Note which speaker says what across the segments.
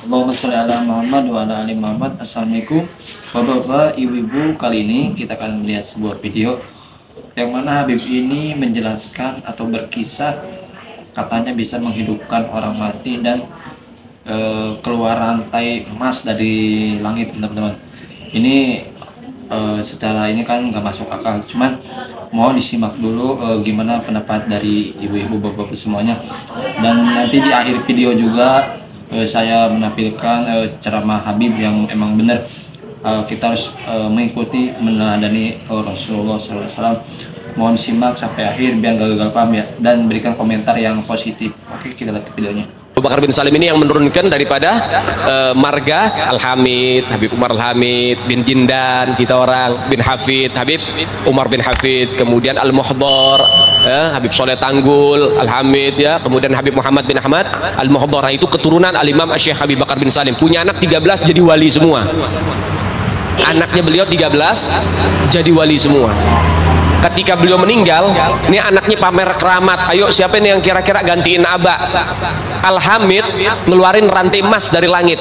Speaker 1: Allahumma sholli ala Muhammad wa ala ali Muhammad. Assalamualaikum Bapak-bapak, ibu-ibu. Kali ini kita akan melihat sebuah video yang mana Habib ini menjelaskan atau berkisah katanya bisa menghidupkan orang mati dan keluar rantai emas dari langit, teman-teman. Ini secara ini kan nggak masuk akal, cuman mohon disimak dulu gimana pendapat dari ibu-ibu, bapak-bapak semuanya. Dan nanti di akhir video juga saya menampilkan ceramah Habib yang emang benar. Kita harus mengikuti meneladani Rasulullah SAW. Mohon simak sampai akhir biar gak gagal paham ya, dan berikan komentar yang positif. Oke, kita lihat ke videonya.
Speaker 2: Abu Bakar bin Salim ini yang menurunkan daripada marga Al-Hamid, Habib Umar Al-Hamid bin Jindan, kita orang bin Hafid, Habib Umar bin Hafid, kemudian Al-Muhdar, Habib Soleh Tanggul Al-Hamid, ya, kemudian Habib Muhammad bin Ahmad Al-Muhdar. Itu keturunan Al-Imam Syekh Habib Bakar bin Salim. Punya anak 13 jadi wali semua. Anaknya beliau 13 jadi wali semua. Ketika beliau meninggal, ini anaknya pamer keramat. Ayo, siapa ini yang kira-kira gantiin Aba? Al-Hamid ngeluarin rantai emas dari langit.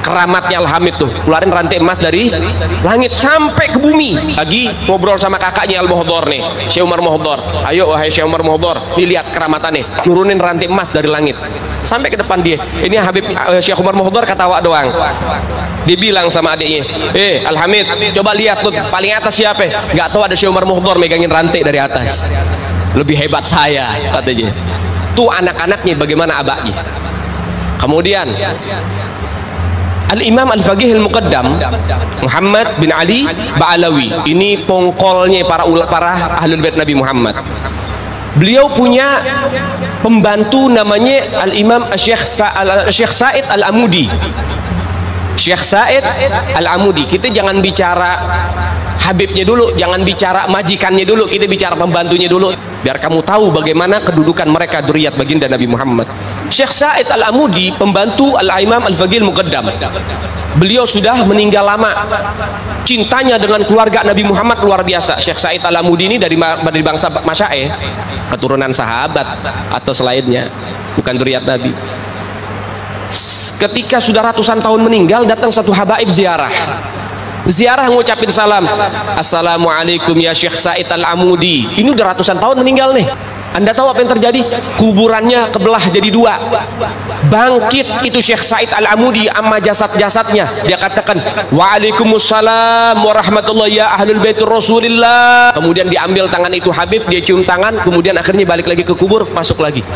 Speaker 2: Keramatnya Al-Hamid tuh, keluarin rantai emas dari langit sampai ke bumi. Lagi ngobrol sama kakaknya Al-Muhdar nih, Syekh Umar Muhdar. Ayo wahai Syekh Umar Muhdar, lihat keramatannya, nurunin rantai emas dari langit sampai ke depan dia. Ini Habib Syekh Umar Muhdar ketawa doang. Dia bilang sama adiknya, Al-Hamid, coba lihat tuh paling atas siapa? Nggak tahu, ada Syekh Umar Muhdar megangin rantai dari atas. Lebih hebat saya, katanya. Tuh anak-anaknya bagaimana abaknya. Kemudian Al-Imam Al-Faqih Al-Muqaddam Muhammad bin Ali Ba'alawi, ini pongkolnya para ahlul bait Nabi Muhammad. Beliau punya pembantu namanya Al-Imam Syekh Said Al-Amudi. Syekh Said Al-Amudi. Kita jangan bicara Habibnya dulu, jangan bicara majikannya dulu, kita bicara pembantunya dulu, biar kamu tahu bagaimana kedudukan mereka dzurriyyat baginda Nabi Muhammad. Syekh Said Al-Amudi, pembantu Al-Imam Al-Faqih Al-Muqaddam. Beliau sudah meninggal lama. Cintanya dengan keluarga Nabi Muhammad luar biasa. Syekh Said Al-Amudi ini dari bangsa Masyaih, keturunan sahabat atau selainnya, bukan dzurriyyat Nabi. Ketika sudah ratusan tahun meninggal, datang satu habaib ziarah ngucapin salam, assalamualaikum ya Syekh Said Al-Amudi. Ini udah ratusan tahun meninggal nih. Anda tahu apa yang terjadi? Kuburannya kebelah jadi dua. Bangkit itu Syekh Said Al-Amudi sama jasad-jasadnya. Dia katakan, waalaikumsalam warahmatullahi ya ahlul baitur rasulillah. Kemudian diambil tangan itu Habib, dia cium tangan, kemudian akhirnya balik lagi ke kubur, masuk lagi.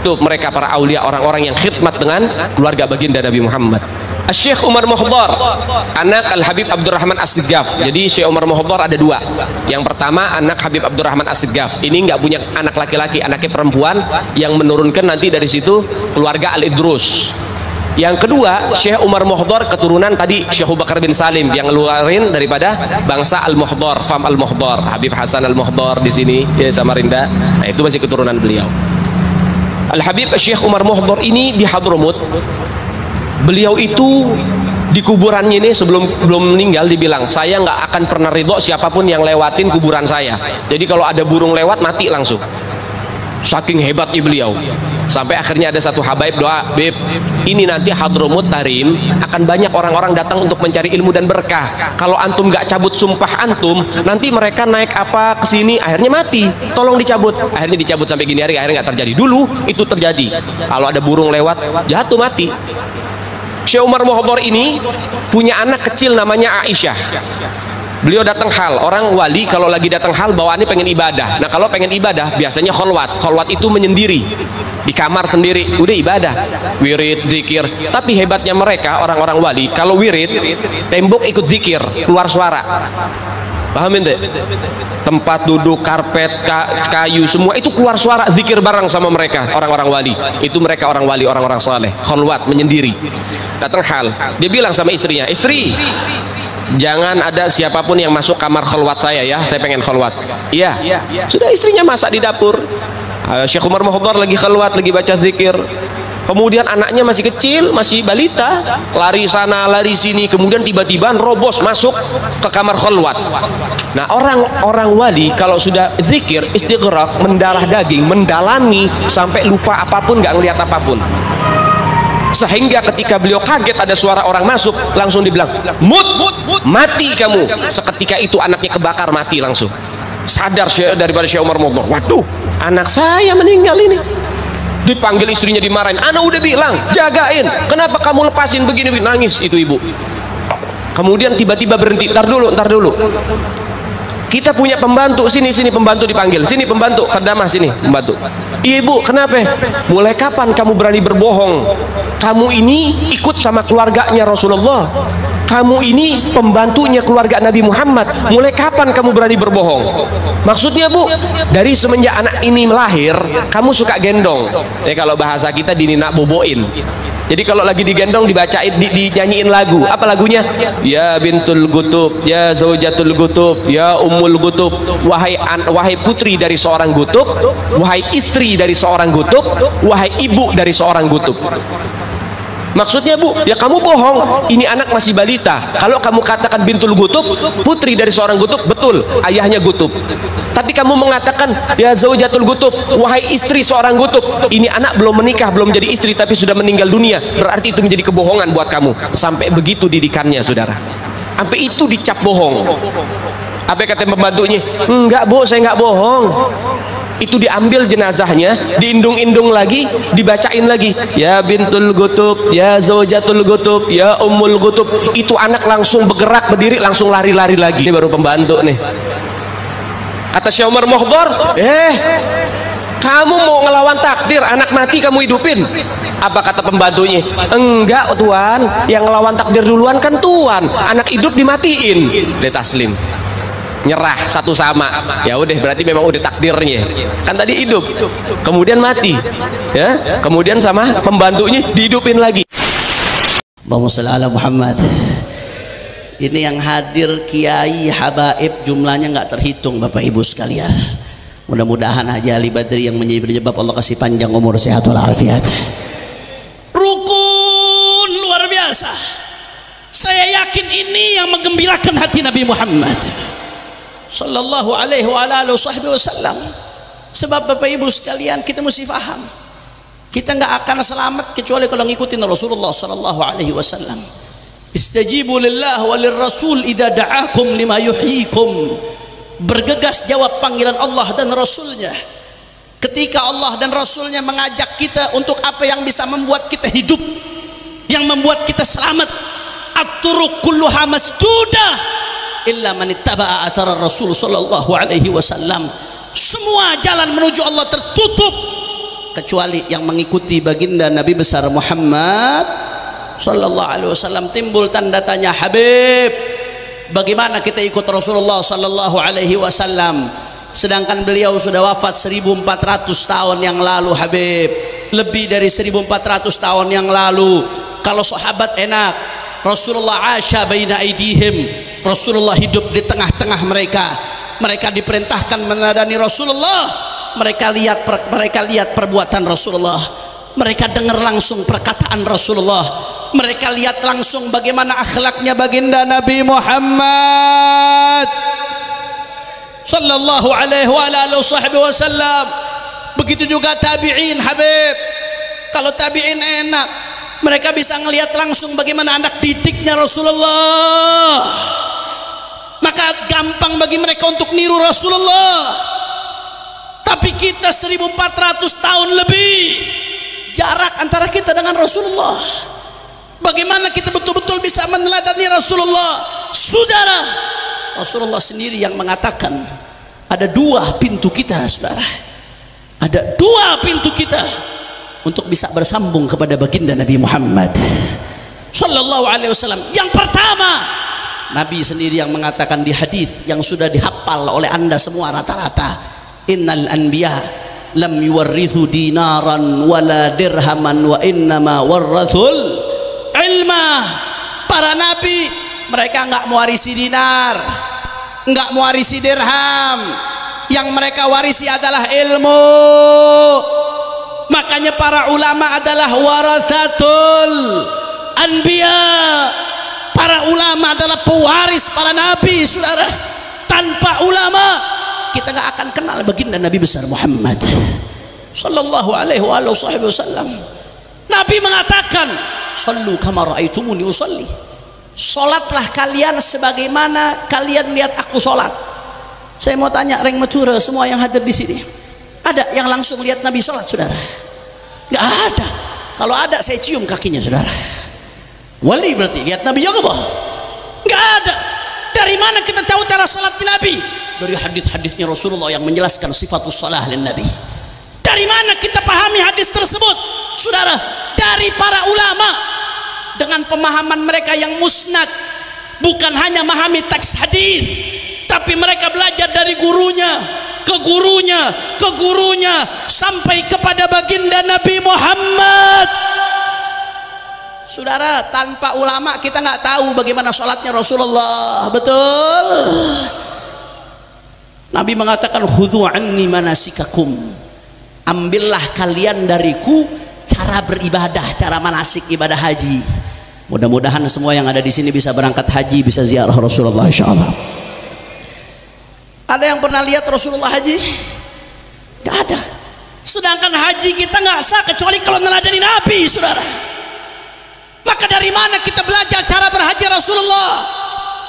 Speaker 2: Itu mereka para aulia, orang-orang yang khidmat dengan keluarga baginda Nabi Muhammad. Syekh Umar Muhdar, anak Al-Habib Abdurrahman As-Sigaf. Jadi Syekh Umar Muhdar ada dua. Yang pertama anak Habib Abdurrahman As-Sigaf. Ini nggak punya anak laki-laki, anaknya perempuan, yang menurunkan nanti dari situ keluarga Al-Idrus. Yang kedua Syekh Umar Muhdar, keturunan tadi Syekh Abu Bakar bin Salim, yang ngeluarin daripada bangsa Al-Muhdar, fam Al-Muhdar, Habib Hasan Al-Muhdar di sini ya, Samarinda. Nah, itu masih keturunan beliau. Al-Habib Syekh Umar Muhdar ini di Hadramut. Beliau itu di kuburannya ini belum meninggal dibilang, saya nggak akan pernah ridho siapapun yang lewatin kuburan saya. Jadi kalau ada burung lewat mati langsung. Saking hebatnya beliau. Sampai akhirnya ada satu habaib doa, Bib, ini nanti Hadramut Tarim akan banyak orang-orang datang untuk mencari ilmu dan berkah. Kalau antum nggak cabut sumpah antum, nanti mereka naik apa ke sini, akhirnya mati. Tolong dicabut. Akhirnya dicabut sampai gini hari, akhirnya nggak terjadi. Dulu itu terjadi. Kalau ada burung lewat, jatuh mati. Syekh Umar Muhdar ini punya anak kecil namanya Aisyah. Beliau datang hal, orang wali kalau lagi datang hal bawaannya pengen ibadah. Nah kalau pengen ibadah biasanya kholwat itu menyendiri di kamar sendiri, udah ibadah, wirid, zikir. Tapi hebatnya mereka orang-orang wali, kalau wirid tembok ikut zikir, keluar suara. Pahamin deh? Tempat duduk, karpet, kayu, semua itu keluar suara, zikir bareng sama mereka, orang-orang wali. Itu mereka orang wali, orang-orang saleh, kholwat, menyendiri. Datang hal, dia bilang sama istrinya, istri, jangan ada siapapun yang masuk kamar kholwat saya ya, saya pengen kholwat. Iya. Sudah, istrinya masak di dapur. Syekh Umar Muhdar lagi kholwat, lagi baca zikir. Kemudian anaknya masih kecil, masih balita, lari sana lari sini, kemudian tiba-tiba robos masuk ke kamar kholwat. Nah orang wali kalau sudah zikir istighraq, mendarah daging, mendalami sampai lupa apapun, nggak ngelihat apapun. sehingga ketika beliau kaget ada suara orang masuk, langsung dibilang, mut, mati kamu. Seketika itu anaknya kebakar, mati langsung. Sadar daripada Syekh Umar Mohdhar, waduh, anak saya meninggal ini. Dipanggil istrinya, dimarahin. Ana udah bilang jagain, kenapa kamu lepasin begini? Nangis itu ibu. Kemudian tiba-tiba berhenti. Ntar dulu, kita punya pembantu, sini pembantu dipanggil, sini pembantu, khadamah sini pembantu. Ibu, kenapa? Mulai kapan kamu berani berbohong? Kamu ini ikut sama keluarganya Rasulullah, kamu ini pembantunya keluarga Nabi Muhammad, mulai kapan kamu berani berbohong? Maksudnya Bu, dari semenjak anak ini melahir kamu suka gendong, kalau bahasa kita dininak boboin. Jadi kalau lagi digendong dibacain, dinyanyiin lagu. Apa lagunya? Ya bintul gutub, ya zaujatul gutub, ya ummul gutub. Wahai putri dari seorang gutub, wahai istri dari seorang gutub, wahai ibu dari seorang gutub. Maksudnya Bu, ya kamu bohong, ini anak masih balita. Kalau kamu katakan bintul gutub, putri dari seorang gutub, betul, ayahnya gutub. Tapi kamu mengatakan ya zaujatul gutub, wahai istri seorang gutub, ini anak belum menikah, belum jadi istri, tapi sudah meninggal dunia, berarti itu menjadi kebohongan buat kamu. Sampai begitu didikannya saudara, sampai itu dicap bohong. Apa kata pembantunya? Enggak Bu, saya enggak bohong. Itu diambil jenazahnya, diindung-indung lagi, dibacain lagi, ya bintul gutub, ya zaujatul gutub, ya ummul gutub. Itu anak langsung bergerak, berdiri, langsung lari-lari lagi. Ini baru pembantu nih. Kata Syekh Umar Mohdhar, kamu mau ngelawan takdir, anak mati kamu hidupin. Apa kata pembantunya? Enggak Tuan, yang ngelawan takdir duluan kan Tuan, anak hidup dimatiin. Dia taslim, nyerah satu sama. Ya udah, berarti memang udah takdirnya. Kan tadi hidup, kemudian mati, ya, kemudian sama pembantunya dihidupin lagi.
Speaker 3: Allahumma shalli ala Muhammad. Ini yang hadir kiai habaib jumlahnya nggak terhitung Bapak Ibu sekalian. Mudah-mudahan Haji Ali Badri yang menjadi penyebab Allah kasih panjang umur, sehat walafiat. Rukun luar biasa. Saya yakin ini yang menggembirakan hati Nabi Muhammad sallallahu alaihi wasallam. Sebab Bapak Ibu sekalian, kita mesti faham, kita nggak akan selamat kecuali kalau ngikutin Rasulullah sallallahu alaihi wasallam. Istajibu lillah walir rasul idza da'akum lima yuhyikum. Bergegas jawab panggilan Allah dan Rasulnya ketika Allah dan Rasulnya mengajak kita untuk apa yang bisa membuat kita hidup, yang membuat kita selamat. At-turuq kulluha masdudah illa man ittaba'a athara Rasul sallallahu alaihi wasallam. Semua jalan menuju Allah tertutup kecuali yang mengikuti baginda Nabi besar Muhammad sallallahu alaihi wasallam. Timbul tanda tanya, Habib, bagaimana kita ikut Rasulullah sallallahu alaihi wasallam sedangkan beliau sudah wafat 1400 tahun yang lalu. Habib, lebih dari 1400 tahun yang lalu. Kalau sahabat enak, Rasulullah asya baina aidihim, Rasulullah hidup di tengah-tengah mereka. Mereka diperintahkan meneladani Rasulullah. Mereka lihat perbuatan Rasulullah. Mereka dengar langsung perkataan Rasulullah. Mereka lihat langsung bagaimana akhlaknya baginda Nabi Muhammad sallallahu alaihi wasallam. Begitu juga tabi'in. Habib, kalau tabi'in enak, mereka bisa ngelihat langsung bagaimana anak didiknya Rasulullah, maka gampang bagi mereka untuk niru Rasulullah. Tapi kita 1400 tahun lebih jarak antara kita dengan Rasulullah. Bagaimana kita betul-betul bisa meneladani Rasulullah? Saudara, Rasulullah sendiri yang mengatakan ada dua pintu kita, saudara. Ada dua pintu kita untuk bisa bersambung kepada baginda Nabi Muhammad sallallahu alaihi wasallam. Yang pertama, Nabi sendiri yang mengatakan di hadis yang sudah dihafal oleh Anda semua rata-rata, innal anbiya lam yuwarrithu dinaran wala dirhaman wa innama warrathul ilmah. Para nabi mereka enggak mewarisi dinar, enggak mewarisi dirham, yang mereka warisi adalah ilmu. Makanya para ulama adalah warasatul anbiya. Para ulama adalah pewaris para nabi, saudara. Tanpa ulama kita nggak akan kenal baginda Nabi besar Muhammad sallallahu alaihi wasallam. Nabi mengatakan, "Shallu kama ra'aitumuni usolli." Salatlah kalian sebagaimana kalian lihat aku salat. Saya mau tanya reng mature semua yang hadir di sini, ada yang langsung lihat Nabi salat, saudara? Nggak ada. Kalau ada saya cium kakinya, saudara. Wali berarti lihat Nabi juga, Pak? Nggak ada. Dari mana kita tahu cara salat Nabi? Dari hadis-hadisnya Rasulullah yang menjelaskan sifatus salah lin Nabi. Dari mana kita pahami hadis tersebut, saudara? Dari para ulama dengan pemahaman mereka yang musnad, bukan hanya memahami teks hadis, tapi mereka belajar dari gurunya ke gurunya ke gurunya sampai kepada baginda Nabi Muhammad. Saudara, tanpa ulama kita nggak tahu bagaimana sholatnya Rasulullah. Betul. Nabi mengatakan, khudhu anni manasikakum, ambillah kalian dariku cara beribadah, cara manasik ibadah haji. Mudah-mudahan semua yang ada di sini bisa berangkat haji, bisa ziarah Rasulullah insyaallah. Ada yang pernah lihat Rasulullah haji? Gak ada. Sedangkan haji kita nggak sah kecuali kalau neladani Nabi, saudara. Maka dari mana kita belajar cara berhaji Rasulullah?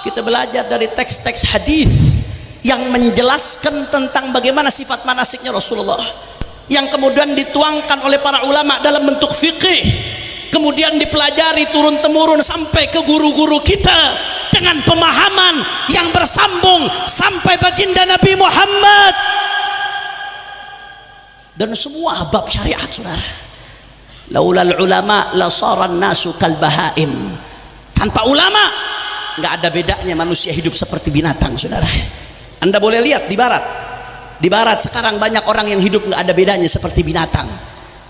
Speaker 3: Kita belajar dari teks-teks hadis yang menjelaskan tentang bagaimana sifat manasiknya Rasulullah, yang kemudian dituangkan oleh para ulama dalam bentuk fikih, kemudian dipelajari turun-temurun sampai ke guru-guru kita dengan pemahaman yang bersambung sampai baginda Nabi Muhammad. Dan semua bab syariat, saudara, laulal ulama lasaran nasu kal bahaim. Tanpa ulama nggak ada bedanya manusia hidup seperti binatang, saudara. Anda boleh lihat di barat. Di barat sekarang banyak orang yang hidup nggak ada bedanya seperti binatang.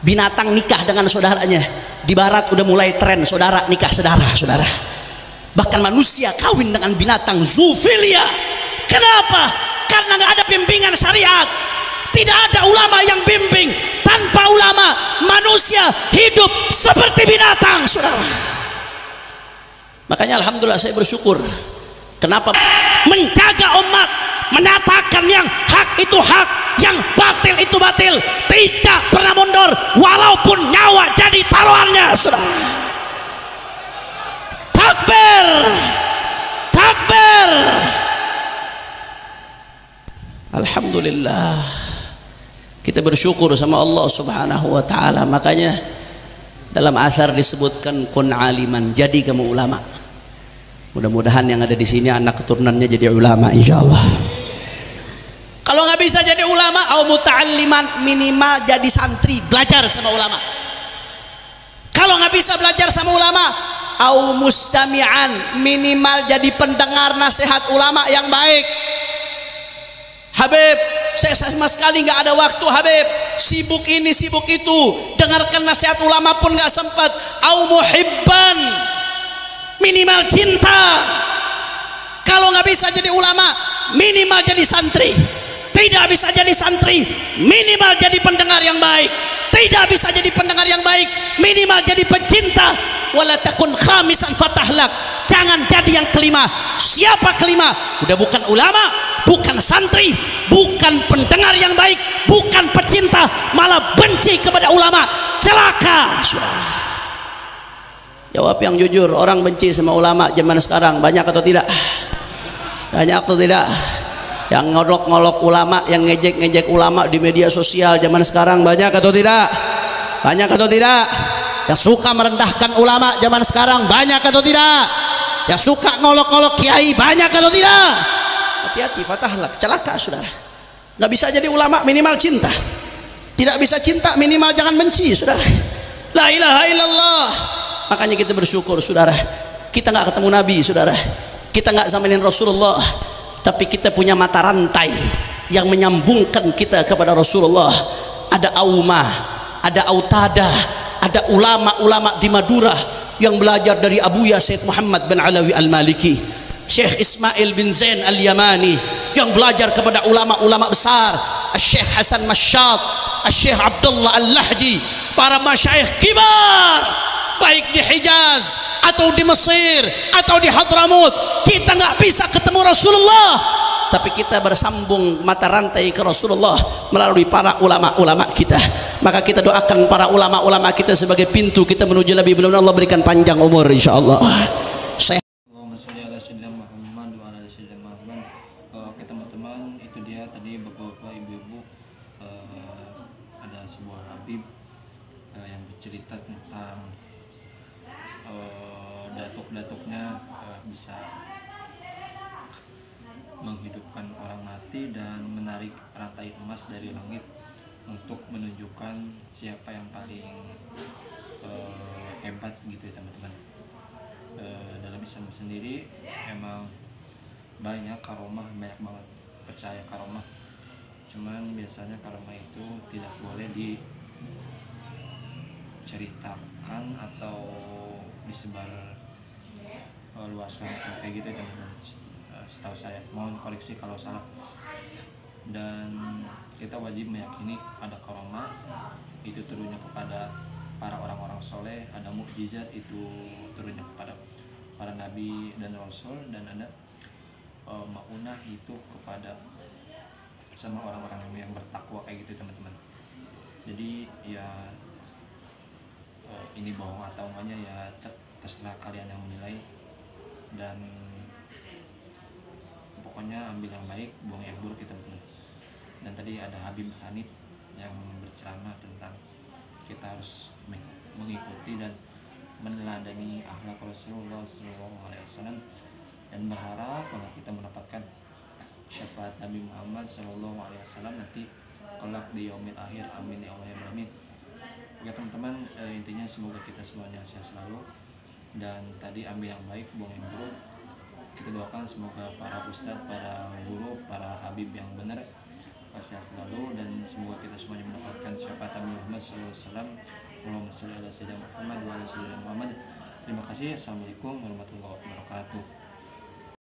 Speaker 3: Binatang nikah dengan saudaranya. Di barat udah mulai tren saudara nikah saudara, saudara. Bahkan manusia kawin dengan binatang, zoofilia. Kenapa? Karena nggak ada bimbingan syariat. Tidak ada ulama yang bimbing. Tanpa ulama manusia hidup seperti binatang, saudara. Makanya alhamdulillah saya bersyukur. Kenapa? Menjaga umat, menyatakan yang hak itu hak, yang batil itu batil, tidak pernah mundur walaupun nyawa jadi taruhannya, saudara. Takbir, takbir. Alhamdulillah, kita bersyukur sama Allah subhanahu wa ta'ala. Makanya dalam athar disebutkan kun aliman, jadi kamu ulama. Mudah-mudahan yang ada di sini anak keturunannya jadi ulama insyaallah. Kalau nggak bisa jadi ulama, au muta'alliman, minimal jadi santri, belajar sama ulama. Kalau nggak bisa belajar sama ulama, au mustami'an, minimal jadi pendengar nasihat ulama yang baik. Habib, saya sama sekali nggak ada waktu, Habib, sibuk ini sibuk itu, dengarkan nasihat ulama pun nggak sempat. Au muhibban, minimal cinta. Kalau nggak bisa jadi ulama, minimal jadi santri. Tidak bisa jadi santri, minimal jadi pendengar yang baik. Tidak bisa jadi pendengar yang baik, minimal jadi pecinta. Wala takun khamisan fatahlak, jangan jadi yang kelima. Siapa kelima? Udah bukan ulama, bukan santri, bukan pendengar yang baik, bukan pecinta, malah benci kepada ulama. Celaka. Jawab yang jujur, orang benci sama ulama zaman sekarang banyak atau tidak? Banyak atau tidak? Yang ngolok-ngolok ulama, yang ngejek-ngejek ulama di media sosial zaman sekarang banyak atau tidak? Banyak atau tidak? Yang suka merendahkan ulama zaman sekarang banyak atau tidak? Yang suka ngolok-ngolok kiai banyak atau tidak? Hati-hati, fatahlak, celaka, saudara. Nggak bisa jadi ulama, minimal cinta. Tidak bisa cinta, minimal jangan benci, saudara. La ilaha illallah. Makanya kita bersyukur, saudara, kita nggak ketemu Nabi, saudara, kita nggak zamanin Rasulullah, tapi kita punya mata rantai yang menyambungkan kita kepada Rasulullah. Ada Aumah, ada Autada, ada ulama-ulama di Madura yang belajar dari Abuya Sayyid Muhammad bin Alawi Al-Maliki, Syekh Ismail bin Zain Al-Yamani yang belajar kepada ulama-ulama besar, Syekh Hasan Masyad, Syekh Abdullah Al-Lahji, para masyayikh kibar baik di Hijaz atau di Mesir atau di Hadramut. Kita nggak bisa ketemu Rasulullah tapi kita bersambung mata rantai ke Rasulullah melalui para ulama-ulama kita. Maka kita doakan para ulama-ulama kita sebagai pintu kita menuju Nabi. Mudah-mudahan Allah berikan panjang umur insyaallah.
Speaker 1: Oke teman-teman, itu dia tadi bapak-bapak, ibu-ibu, ada sebuah Habib yang bercerita tentang datuk-datuknya bisa menghidupkan orang mati dan menarik rantai emas dari langit untuk menunjukkan siapa yang paling hebat gitu ya teman-teman. Dalam Islam sendiri emang banyak karomah, banyak banget percaya karomah, cuman biasanya karomah itu tidak boleh diceritakan atau disebar luaskan kayak gitu ya teman-teman. Setahu saya, mohon koreksi kalau salah. Dan kita wajib meyakini ada karomah itu turunnya kepada para orang-orang soleh, ada mukjizat itu turunnya kepada para nabi dan rasul, dan ada maunah itu kepada sama orang-orang yang bertakwa kayak gitu teman-teman. Jadi ya ini bohong atau enggaknya ya terserah kalian yang menilai, dan pokoknya ambil yang baik, buang yang buruk gitu teman-teman. Dan tadi ada Habib Hanif yang berceramah tentang kita harus mengikuti dan meneladani akhlak Rasulullah SAW, dan berharap kalau kita mendapatkan syafaat Nabi Muhammad SAW nanti kelak di yaumil akhir. Amin ya Allah ya amin. Oke teman-teman, intinya semoga kita semuanya sehat selalu, dan tadi ambil yang baik, buang yang buruk. Kita doakan semoga para ustadz, para guru, para habib yang benar sehat selalu, dan semoga kita semuanya mendapatkan syafaat Nabi Muhammad SAW. Allahumma sholli ala sayyidina Muhammad wa ala sayyidina Muhammad. Terima kasih. Assalamualaikum warahmatullahi wabarakatuh.